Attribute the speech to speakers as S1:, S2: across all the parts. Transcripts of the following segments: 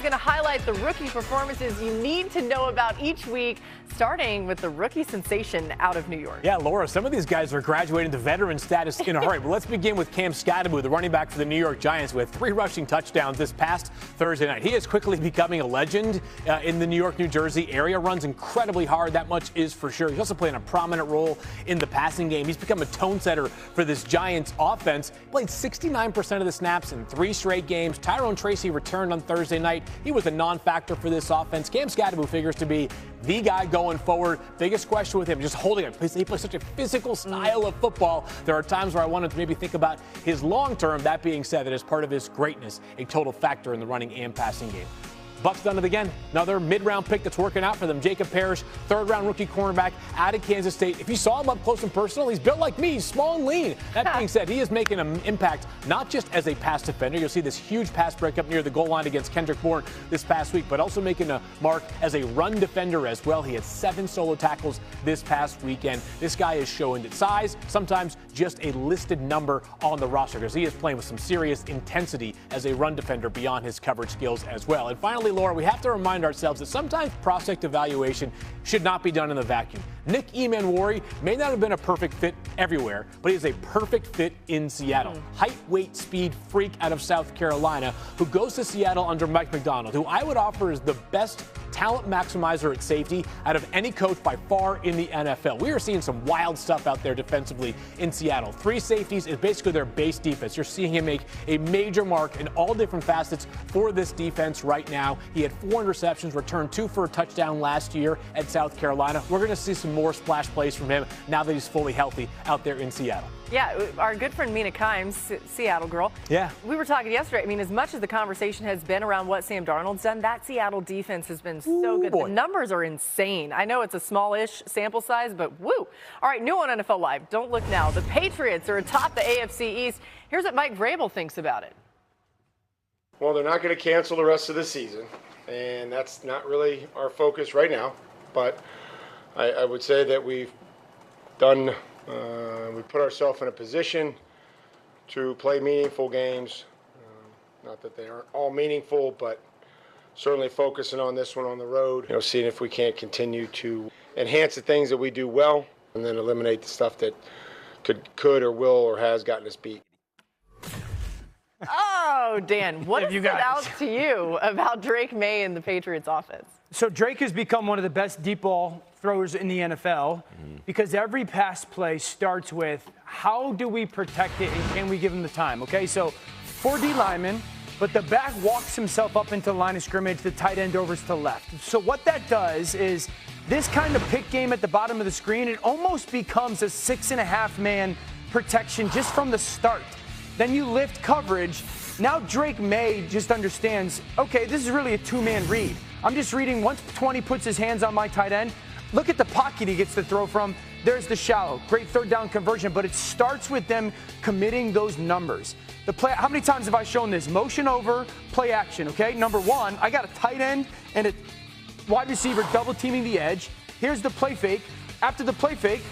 S1: going to highlight the rookie performances you need to know about each week, starting with the rookie sensation out of New York.
S2: Yeah, Laura, some of these guys are graduating to veteran status in a hurry. But let's begin with Cam Scatterbo, the running back for the New York Giants, with 3 rushing touchdowns this past Thursday night. He is quickly becoming a legend in the New York, New Jersey area. Runs incredibly hard, that much is for sure. He's also playing a prominent role in the passing game. He's become a tone setter for this Giants offense. Played 69% of the snaps in 3 straight games. Tyrone Tracy returned on Thursday night. He was a non-factor for this offense. Cam Scatterbo figures to be the guy going forward. Biggest question with him, just holding it. He plays such a physical style of football. There are times where I wanted to maybe think about his long term. That being said, that is part of his greatness, a total factor in the running and passing game. Bucs done it again. Another mid-round pick that's working out for them. Jacob Parrish, 3rd-round rookie cornerback out of Kansas State. If you saw him up close and personal, he's built like me. He's small and lean. That being said, he is making an impact not just as a pass defender. You'll see this huge pass breakup near the goal line against Kendrick Bourne this past week, but also making a mark as a run defender as well. He had 7 solo tackles this past weekend. This guy is showing that size, sometimes just a listed number on the roster, because he is playing with some serious intensity as a run defender beyond his coverage skills as well. And finally, Laura, we have to remind ourselves that sometimes prospect evaluation should not be done in a vacuum. Nick Emanwari may not have been a perfect fit everywhere, but he is a perfect fit in Seattle. Height, weight, speed freak out of South Carolina who goes to Seattle under Mike Macdonald, who I would offer is the best talent maximizer at safety out of any coach by far in the NFL. We are seeing some wild stuff out there defensively in Seattle. 3 safeties is basically their base defense. You're seeing him make a major mark in all different facets for this defense right now. He had 4 interceptions, returned 2 for a touchdown last year at South Carolina. We're going to see some more splash plays from him now that he's fully healthy out there in Seattle.
S1: Yeah, our good friend Mina Kimes, Seattle girl.
S2: Yeah.
S1: We were talking yesterday. I mean, as much as the conversation has been around what Sam Darnold's done, that Seattle defense has been so good.
S2: Boy.
S1: The numbers are insane. I know it's a smallish sample size, but woo. All right, new on NFL Live. Don't look now. The Patriots are atop the AFC East. Here's what Mike Vrabel thinks about it.
S3: Well, they're not going to cancel the rest of the season, and that's not really our focus right now. But I would say that we've done. We put ourselves in a position to play meaningful games. Not that they aren't all meaningful, but certainly focusing on this one on the road. Seeing if we can't continue to enhance the things that we do well, and then eliminate the stuff that could or will or has gotten us beat.
S1: Oh, Dan, what stood out to you about Drake Maye and the Patriots offense?
S4: So Drake has become one of the best deep ball throwers in the NFL because every pass play starts with how do we protect it and can we give him the time, okay? So 4D linemen, but the back walks himself up into the line of scrimmage, the tight end over to the left. So what that does is this kind of pick game at the bottom of the screen, it almost becomes a 6.5-man protection just from the start. Then you lift coverage. Now Drake Maye just understands, okay, this is really a 2-man read. I'm just reading once 20 puts his hands on my tight end. Look at the pocket he gets to throw from. There's the shallow. Great 3rd down conversion, but it starts with them committing those numbers. The play, how many times have I shown this? Motion over, play action, okay? Number 1, I got a tight end and a wide receiver double teaming the edge. Here's the play fake. After the play fake,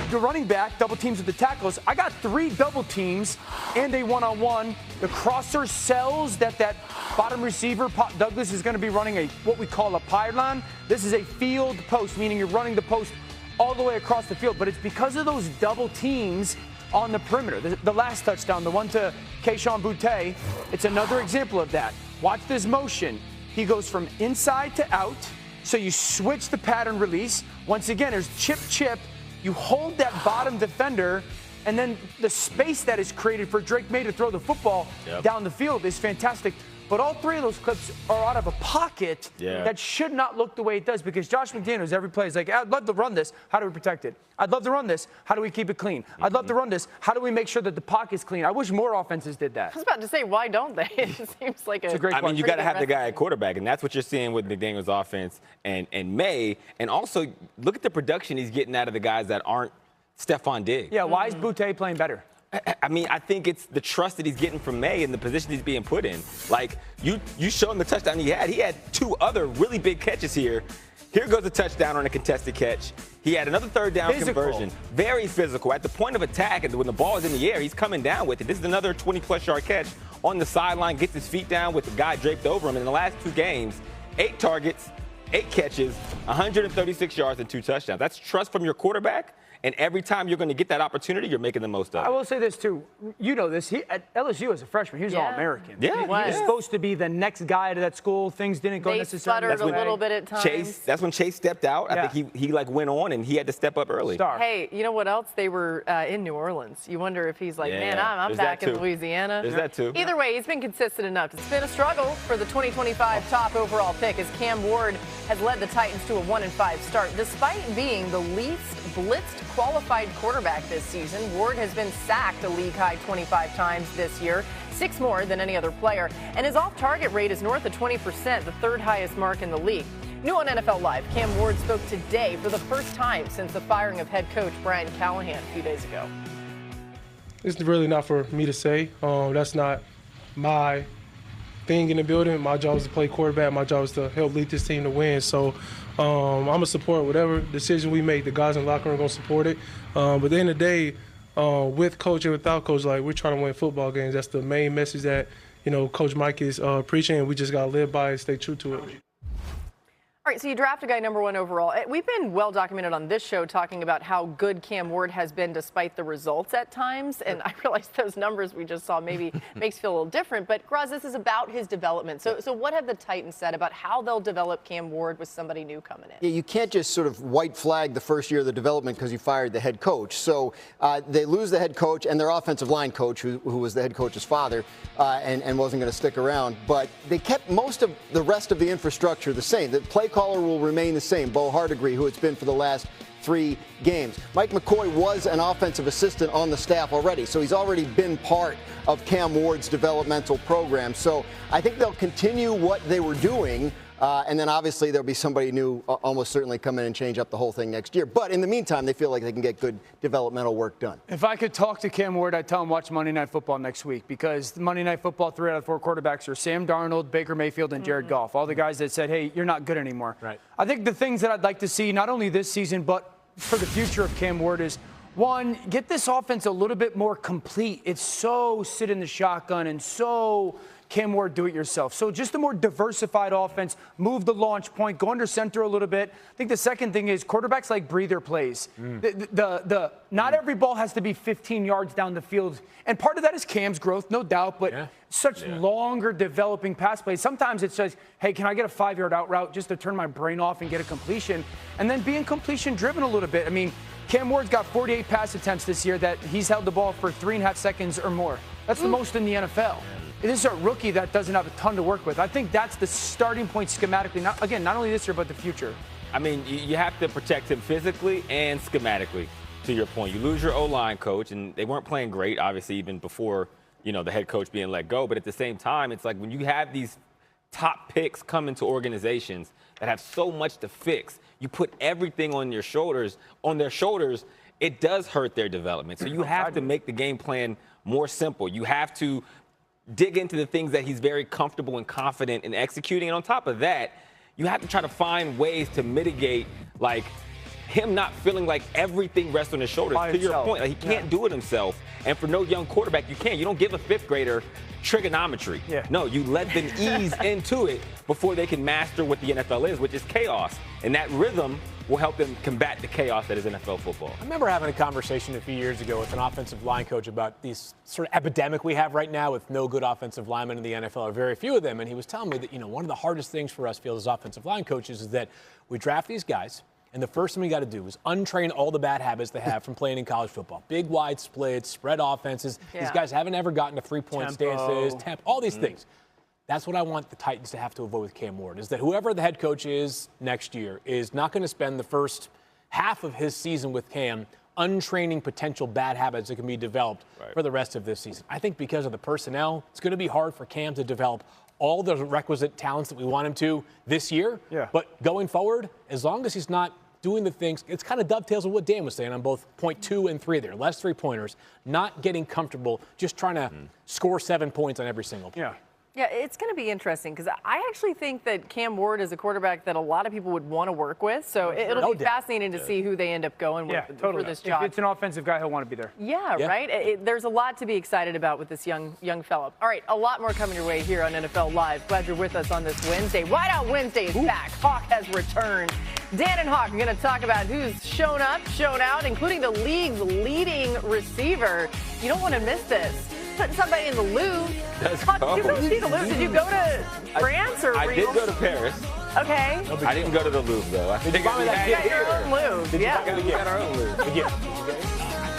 S4: the running back double teams with the tackles. I got 3 double teams and a one-on-one. The crosser sells that bottom receiver, Pop Douglas, is going to be running what we call a pylon. This is a field post, meaning you're running the post all the way across the field. But it's because of those double teams on the perimeter. The last touchdown, the one to Kayshon Boutte, it's another example of that. Watch this motion. He goes from inside to out. So you switch the pattern release. Once again, there's chip. You hold that bottom defender, and then the space that is created for Drake Maye to throw the football down the field is fantastic. But all 3 of those clips are out of a pocket that should not look the way it does, because Josh McDaniels, every play is like, I'd love to run this. How do we protect it? I'd love to run this. How do we keep it clean? I'd love to run this. How do we make sure that the pocket's clean? I wish more offenses did that.
S1: I was about to say, why don't they? It seems like a great
S5: I mean, you got to have the guy at quarterback, and that's what you're seeing with McDaniels' offense and Maye. And also, look at the production he's getting out of the guys that aren't Stephon Diggs.
S4: Yeah, why is Boutte playing better?
S5: I mean, I think it's the trust that he's getting from Maye and the position he's being put in. Like, you show him the touchdown he had. He had 2 other really big catches here. Here goes a touchdown on a contested catch. He had another 3rd down conversion. Very physical. At the point of attack, and when the ball is in the air, he's coming down with it. This is another 20-plus yard catch on the sideline, gets his feet down with the guy draped over him. And in the last 2 games, 8 targets, 8 catches, 136 yards, and 2 touchdowns. That's trust from your quarterback. And every time you're going to get that opportunity, you're making the most of it.
S4: I will say this, too. You know this. At LSU as a freshman, he was All-American.
S5: Yeah,
S4: he was supposed to be the next guy to that school. Things didn't go necessarily.
S1: They sputtered a little bit at times.
S5: That's when Chase stepped out. I think he like went on, and he had to step up early.
S1: Hey, you know what else? They were in New Orleans. You wonder if he's like, man, I'm back in Louisiana.
S5: There's that, too.
S1: Either way, he's been consistent enough. It's been a struggle for the 2025 top overall pick as Cam Ward has led the Titans to a 1-5 start. Despite being the least blitzed qualified quarterback this season, Ward has been sacked a league-high 25 times this year, 6 more than any other player, and his off-target rate is north of 20%, the 3rd highest mark in the league. New on NFL Live, Cam Ward spoke today for the first time since the firing of head coach Brian Callahan a few days ago.
S6: It's really not for me to say. That's not my thing in the building. My job is to play quarterback. My job is to help lead this team to win. So I'm going to support whatever decision we make. The guys in the locker room are going to support it. But at the end of the day, with coach and without coach, like, we're trying to win football games. That's the main message that, Coach Mike is preaching, and we just got to live by it and stay true to it.
S1: All right, so you draft a guy number 1 overall. We've been well documented on this show talking about how good Cam Ward has been despite the results at times. And I realize those numbers we just saw maybe makes you feel a little different. But, Graz, this is about his development. So what have the Titans said about how they'll develop Cam Ward with somebody new coming in?
S7: Yeah, you can't just sort of white flag the first year of the development because you fired the head coach. So they lose the head coach and their offensive line coach, who was the head coach's father, and wasn't going to stick around. But they kept most of the rest of the infrastructure the same. The play caller will remain the same, Bo Hardigree, who it's been for the last 3 games. Mike McCoy was an offensive assistant on the staff already, so he's already been part of Cam Ward's developmental program. So I think they'll continue what they were doing, and then obviously there'll be somebody new almost certainly come in and change up the whole thing next year. But in the meantime, they feel like they can get good developmental work done.
S4: If I could talk to Cam Ward, I'd tell him watch Monday Night Football next week, because Monday Night Football, 3 out of 4 quarterbacks are Sam Darnold, Baker Mayfield, and Jared Goff, all the guys that said, hey, you're not good anymore.
S2: Right.
S4: I think the things that I'd like to see, not only this season, but for the future of Cam Ward is, 1, get this offense a little bit more complete. It's so sit in the shotgun and so Cam Ward do it yourself. So just a more diversified offense, move the launch point, go under center a little bit. I think the second thing is quarterbacks like breather plays. Not every ball has to be 15 yards down the field. And part of that is Cam's growth, no doubt, but such longer developing pass plays. Sometimes it's just, hey, can I get a 5-yard out route just to turn my brain off and get a completion? And then being completion driven a little bit. I mean, Cam Ward's got 48 pass attempts this year that he's held the ball for 3.5 seconds or more. That's the most in the NFL. This is a rookie that doesn't have a ton to work with. I think that's the starting point schematically, not only this year, but the future.
S5: I mean, you have to protect him physically and schematically, to your point. You lose your O-line coach, and they weren't playing great, obviously, even before, the head coach being let go. But at the same time, it's like when you have these top picks come into organizations that have so much to fix, you put everything on their shoulders, it does hurt their development. So you have to make the game plan more simple. You have to dig into the things that he's very comfortable and confident in executing. And on top of that, you have to try to find ways to mitigate, like, him not feeling like everything rests on his shoulders. To your point, like, he can't do it himself. And for no young quarterback, you can't. You don't give a 5th grader trigonometry. No, you let them ease into it before they can master what the NFL is, which is chaos. And that rhythm will help them combat the chaos that is NFL football.
S2: I remember having a conversation a few years ago with an offensive line coach about these sort of epidemic we have right now with no good offensive linemen in the NFL, or very few of them. And he was telling me that, one of the hardest things for us field as offensive line coaches is that we draft these guys, and the first thing we got to do is untrain all the bad habits they have from playing in college football. Big, wide splits, spread offenses. These guys haven't ever gotten to 3-point stances, tempo, all these things. That's what I want the Titans to have to avoid with Cam Ward, is that whoever the head coach is next year is not going to spend the first half of his season with Cam untraining potential bad habits that can be developed for the rest of this season. I think because of the personnel, it's going to be hard for Cam to develop all the requisite talents that we want him to this year. But going forward, as long as he's not doing the things, it's kind of dovetails with what Dan was saying on both point 2 and 3 there. Less 3-pointers, not getting comfortable, just trying to score 7 points on every single play.
S1: Yeah, it's going to be interesting because I actually think that Cam Ward is a quarterback that a lot of people would want to work with. So it'll be fascinating to see who they end up going with for this job.
S4: If it's an offensive guy, he'll want to be there.
S1: Yeah, right? There's a lot to be excited about with this young fellow. All right, a lot more coming your way here on NFL Live. Glad you're with us on this Wednesday. Whiteout Wednesday is back. Hawk has returned. Dan and Hawk are going to talk about who's shown up, shown out, including the league's leading receiver. You don't want to miss this. Putting somebody in the Louvre. Hawk, did you go see the Louvre? Did you go to France or?
S5: I did go to Paris.
S1: Okay.
S5: I didn't go to the Louvre though. I think
S1: you got your own Louvre.
S5: We got our own Louvre.